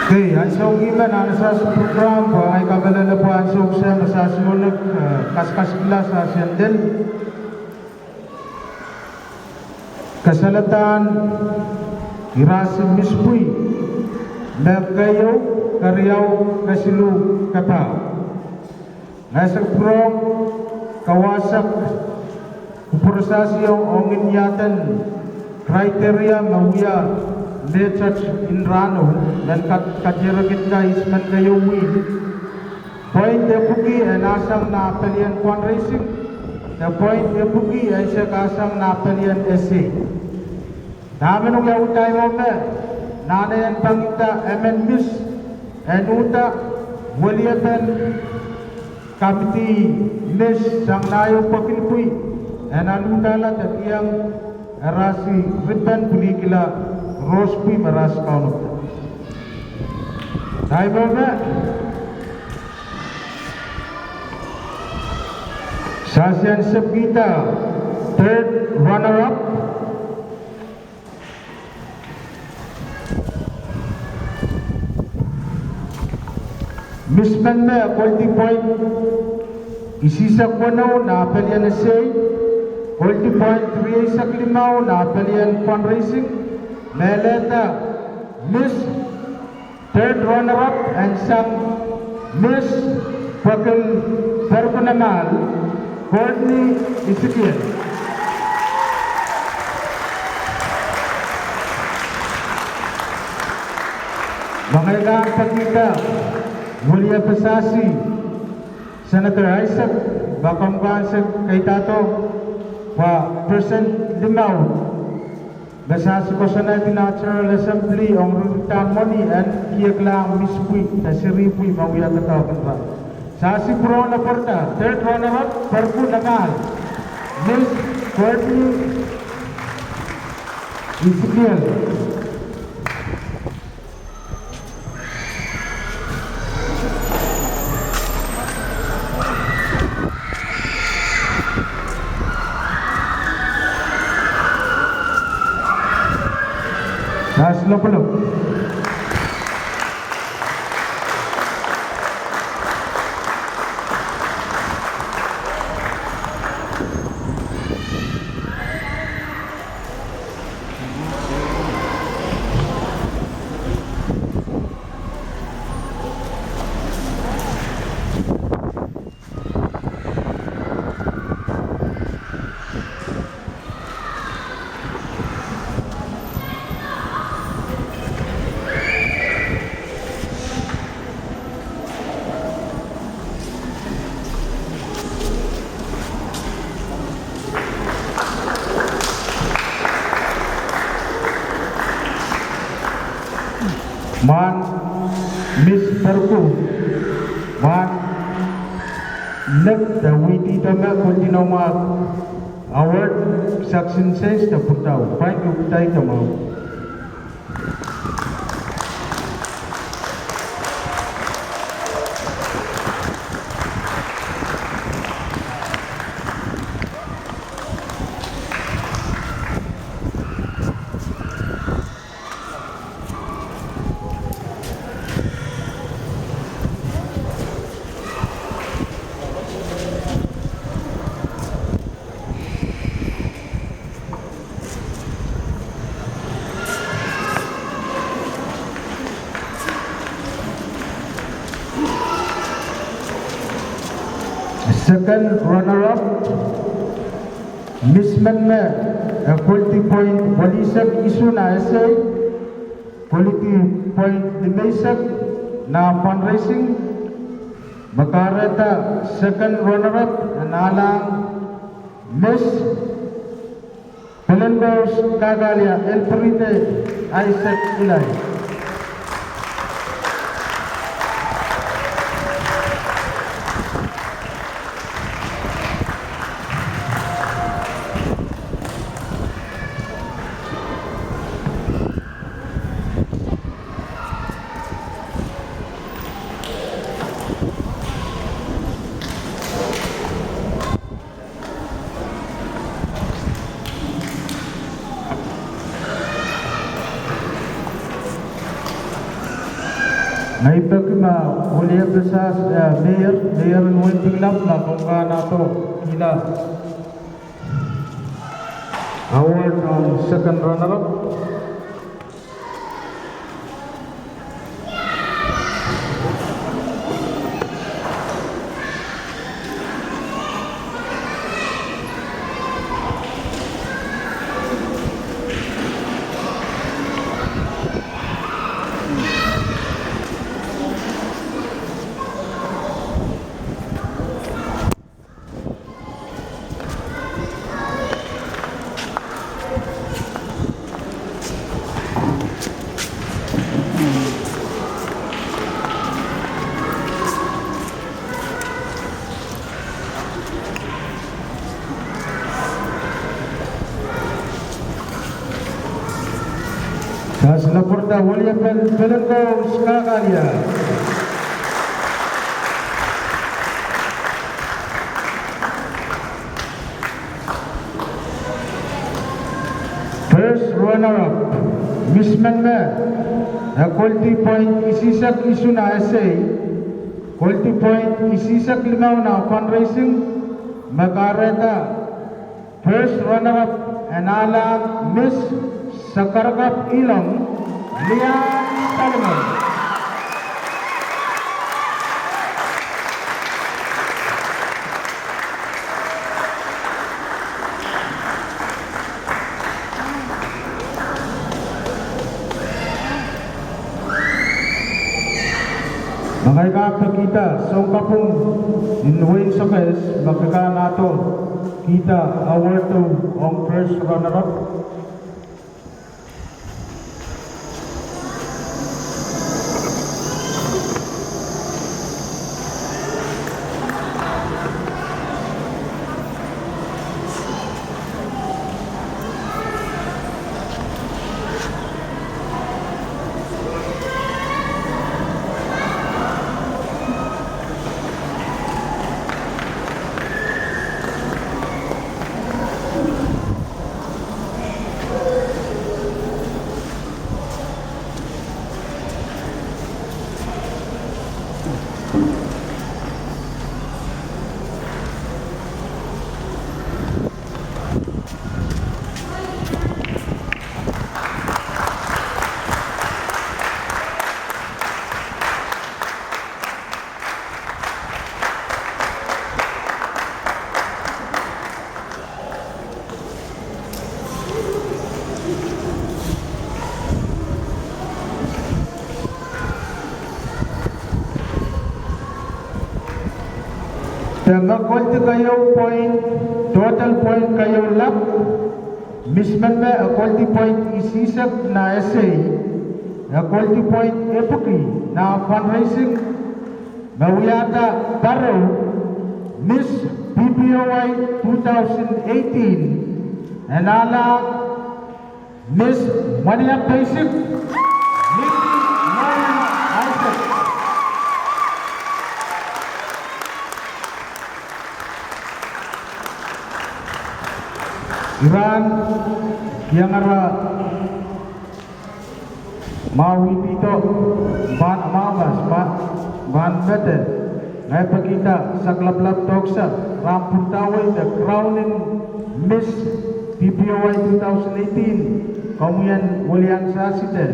Okay, ansong iman sa program po ay kabalala po ansong siya masasimulag kaskas kila sa siyandel. Kasalatan irasim mispuy nagkayo karyaw kasilu kata. Nasa prong kawasak kuprosasyo ongin yatan kriteria mawia Church in Rahn dan kajeragit ka isman kayo win. Point epugi ay nasang napalian fundraising. The point epugi ay siya kasang napalian essay. Dami nung yaw tayo mo nanayan pangita MNMIS enuta waliatan kapiti nes sang nayo pakilpui enanutala at iyang arasi riban pulikila Rospi maras kaunok. Tayo ba? Sasian Sabgita, third runner-up. Misman na quality point. Isisak mo na apelyan na say. Quality point 3 isak limaw na apelyan fundraising. Meleta, Miss third runner-up and some Miss Pakil Perpunamal, Courtney Isikian. Mangailangan pagkita, Mulia Pasasi, Senator Isaac, Bakamgaan sa kay Tato, Person Limaw, Basas ko sa Natural Assembly ang Rutan Moni and Iyaglang Mispui na Siripui Mawia Katawakan ba. Sa Sipuro na Porta, third runner-up, Perpu Namal, Miss Courtney Isikiel. Slow. Man Miss Perku Man Nag Dawiti Tama Kuntinoma Award Suction Sense na Putaw Pain Kupitay Tama Second runner-up, Miss Manme, quality point walisak isu na essay, quality point limaysak na fundraising, makarata second runner-up, nalang Miss Pelendors Kagalia, El Perite, Isaac Ilay. Naipagima uliya besas mayor nuwing pinglap na kungka nato kila award on second runner-up. Sa laporta William Belenko Skakalia. First runner-up, Miss Manme, quality point isisak isuna essay, quality point isisak lingaw na fundraising, makareta. First runner-up, anala Miss Sakaragap Ilong, Lian Salomon. Makikakita kita sa kapong inuwin sa kes, makikanato kita award to ang first runner-up. Quality kayo point, total point kayo lap. Misman me a quality point isisak na essay, a quality point epoky na fundraising. Mawiyata Baro, Miss PPOI 2018, and ala Miss Mania Basic, Nikki Ryan Isaac. Rahn yang ara mawi dito ban amagas ban bete ngai pakita sa klub toksa rampur tawai the crowning Miss PPOI 2018 kemudian William Sasite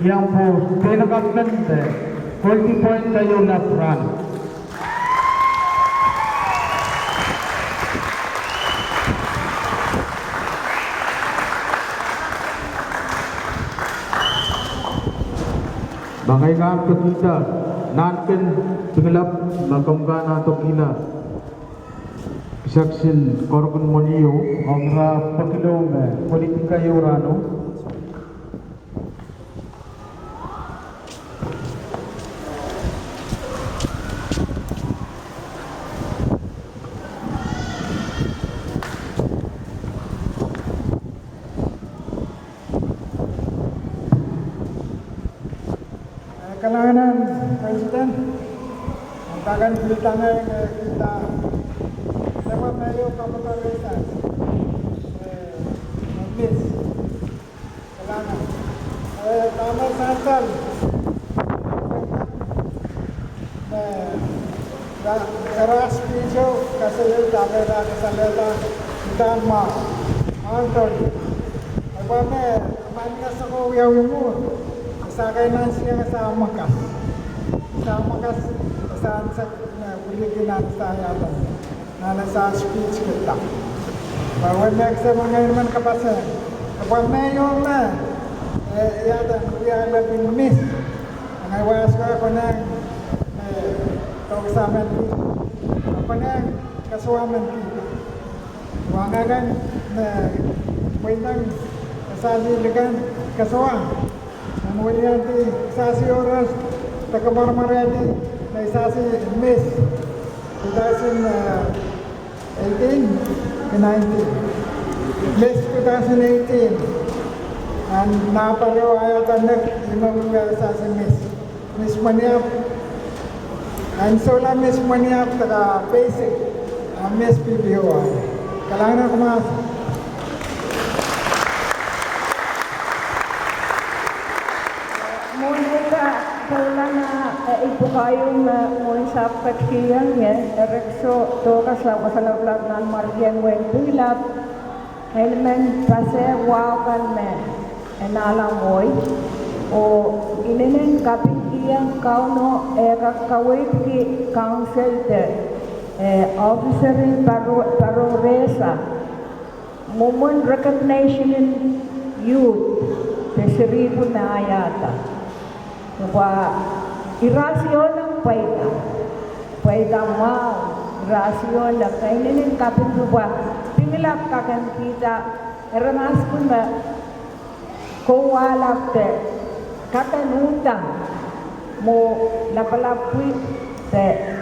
yang po penakapkan de 40 point kayo na Rahn. Bangay nga kita nanken tingelap magkongga nato kila saksin korkon moniyo ang ra pakilo me politika yorano Kalangan Presiden, ang tagan pilitangay kita dapat tayo kapatalitan Miss Kalangan tama sa asal Keras pijo kasih daerah kesaleta dan Anthony. Apa me mana sako yang umur sa kainan siya sa makas sa boleh ginan sa yata na sa speech kita bahwa next mga naman kapasen apa me yung na yata dia lebih miss ang iwas ko nang kausaman apa nang kasuaman wangagan na mainang kasali legan kasuan Namulianti isasi oras takamarmarati na isasi Miss 2018 ke 19 Miss 2018 and napalo ayatan imong isasi Miss Maniap and sola Miss Maniap taga basic Miss PPOI kalangan kumas Ibu kayong muli sa pagkiyang rekso to kasama sa lablag ng margyan wen bilap helmen pase wakan me enalamoy o inenen kapikiyang kauno kakawit ki council te officer paroresa moment recognition in youth te seribu na ayata Wa irasyon ng paida mau irasyon na kainin kapin ba pingilap kakan kita eranas pun ba kowalap te katanutang mo napalapwi te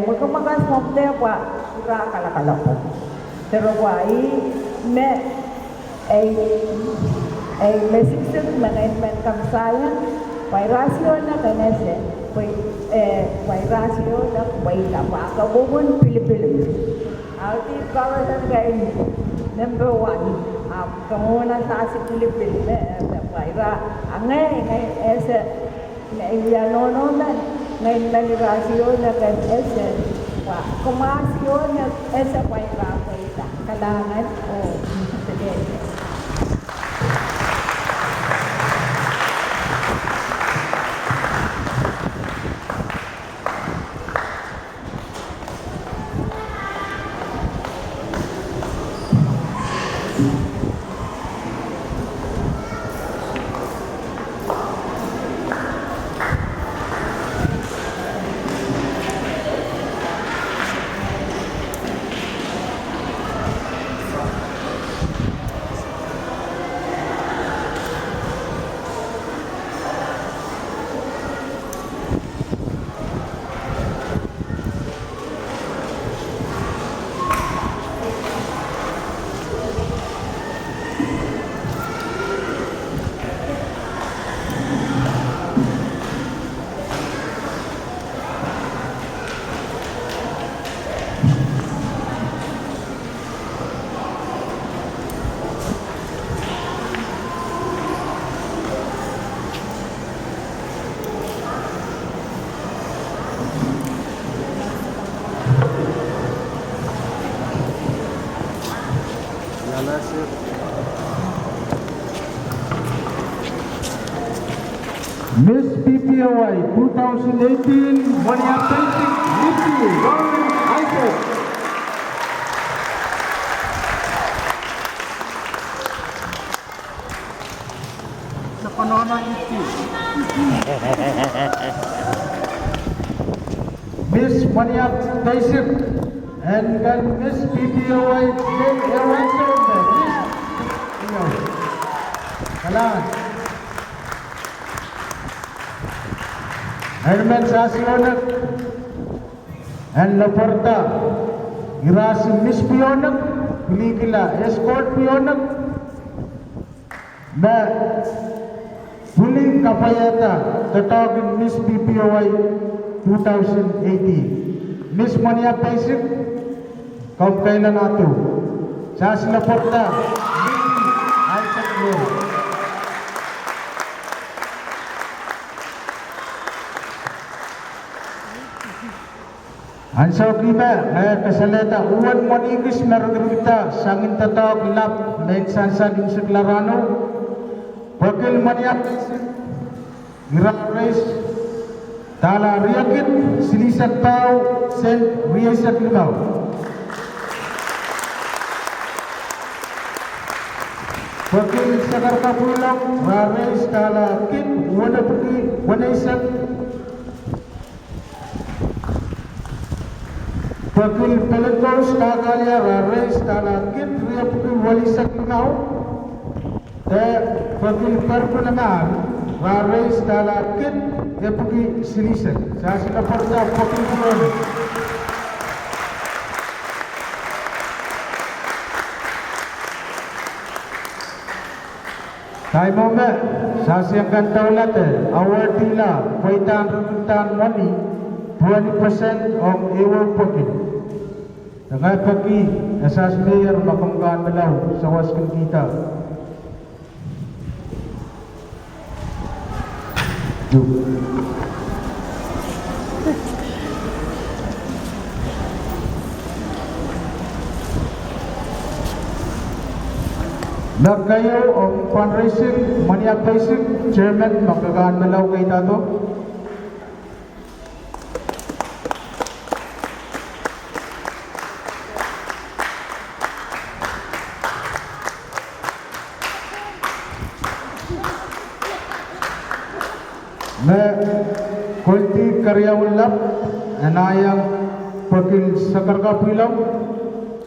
mo kumakas mo te wa ira kalakalap pero wa me ay mesiksik management kamsayan Pairasyon na kanese, pairasyon na paitapa, kabubun Pilipino. Alti kawasan kain, number 1, kamuna sa si Pilipino, paira, ngay, ese, na ilyanono na, ngay nalirasyon na kanese, kumasyon na, ese paira, kalangan, sige. Miss PPOI 2018 Monia Painting Lipi Rahn Isaac. Sa panona iti. Miss Monia Painting and then Miss PPOI Jane Ewanson. Kalan. Herman Sasionak and Laporta Irasi Miss Pionak Pilikila Escort Pionak na huling kapayata tatawagin Miss PPOI 2018 Miss Mania Paisip kaum kailan ato sa Laporta Isaac Leo. Ansau kita keseleta uan monigis mergerita sangin tatak lap mensan saling seklarano wakil maniap gerak res tala riakit silisat tau sen riasat limau wakil sakar kapulong rares tala kit wana pergi wana isak wakil pelengkos kagalia rares tala kit ria pergi walisak limau wakil perpunaman rares tala kit dia pergi silisat saya sudah percaya wakil pulang Kai mama, sasiangkan taulat award tila, kaitan rukutan money, 20% of our pocket. Dengan pagi, asas mayor makangkan belau, sawaskan kita. Jom. Nagkayo ang fundraising, money advising, chairman, magkagaan malaw kay Tato. Na kulti karyawan anayang pagil sakarga pilaw,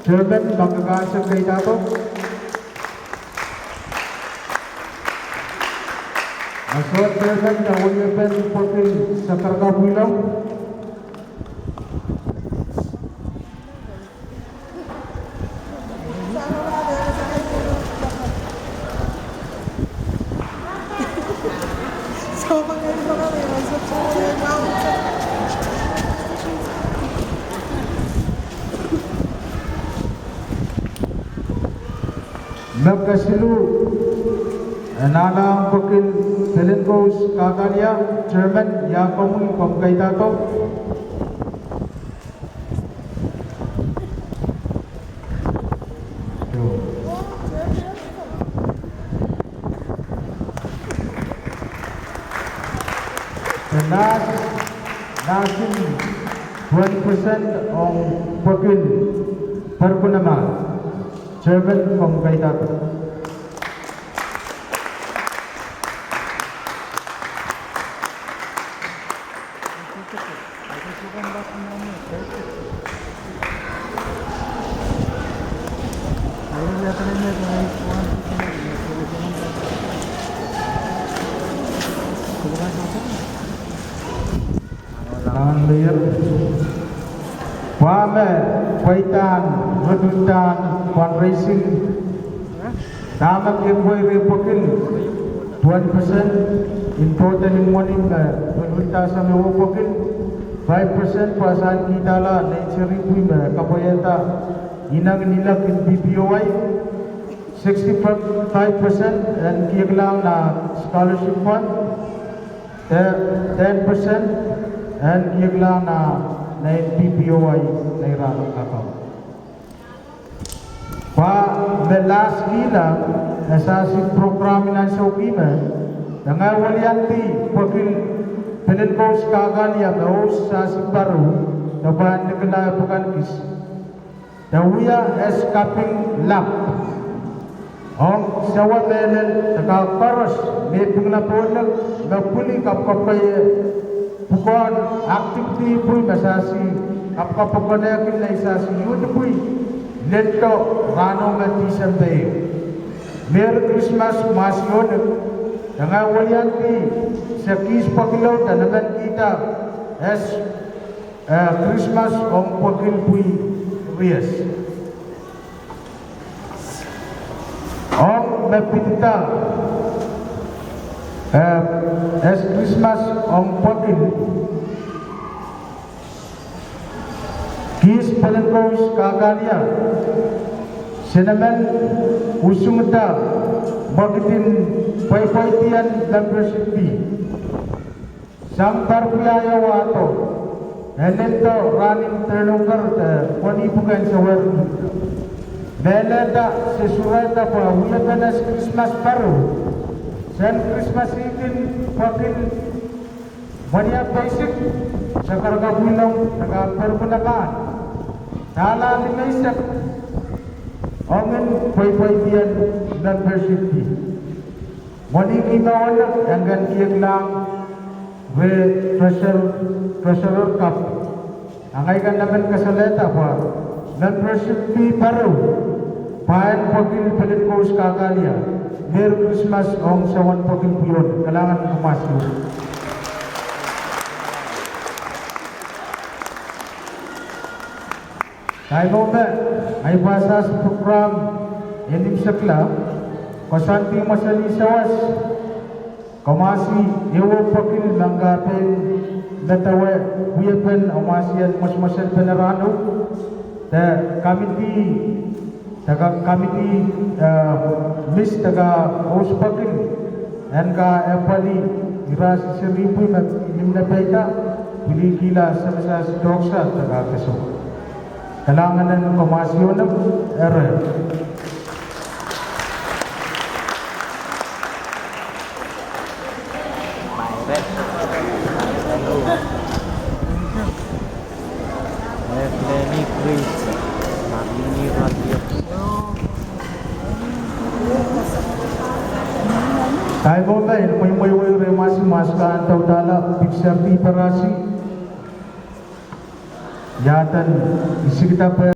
chairman, magkagaan sa kay Tato. Asal terlihat dahulu pen pokil sakarga bilang Magkasilu Nalang pokil Pelengkos Kagalia Chairman yang kamu pemkai Tato Nasin 20% of pokil Perpunama Chairman pemkai Tato Wame, kaitan, redutan, fundraising, tamak employee repokil 20% in total in money redunta sa repokil 5% pasan kita lah nature pui kapayata inang nilak in PPOI 65% and kiaglang na scholarship fund 10% and kiaglang na PPOI na Rahn account. Pa melas gila asasi program na sokima dengan walianti pagil penelpos kagalia meos sasi baru dapat negala bukan kis. Dawia escaping lap. Om sawa melen taka paros me pungna ponak na puli kapkapay bukan aktiviti pui masasi kapka pagkanakin na isasi yun pui lento rano nga December Merry Christmas mas yun dengan walianti sa kis pagilaw na naman kita as Christmas om pagil pui rias om mapitita as Christmas om pagil kis pelengkos kagalia senaman usungda bagitin pay-paytian membership fee sambar piaya wato Elento running turnover koni bukan sewer. Beleda sesuatu apa wilayah Christmas baru. Sen Christmas ikin pakin banyak basic sekarang bilang negara pergunakan. Dalam Indonesia Omen poi dian membership fee. Moni kita orang anggan kiek lang we treasurer cup. Angay kan naman kasaleta pa membership fee baru. Pahan pagil pelit course kakalia. Merry Christmas ong sawan pagil piyon. Kailangan kumasyo. Tayo ba ay basa sa program enim sakla kasanti masali sawas kamasi ewo pakil langgapen natawe buyapen amasian mas-masal penarano ta kamiti list taga host pakil and ka epali iras seribu na limna baita pili kila sa doksa taga kaso kailangan na ng komasyon ng error. Tayo mo ba, may remasi maskaan tayo dala, picture di parasi. Yatan, isi kita pa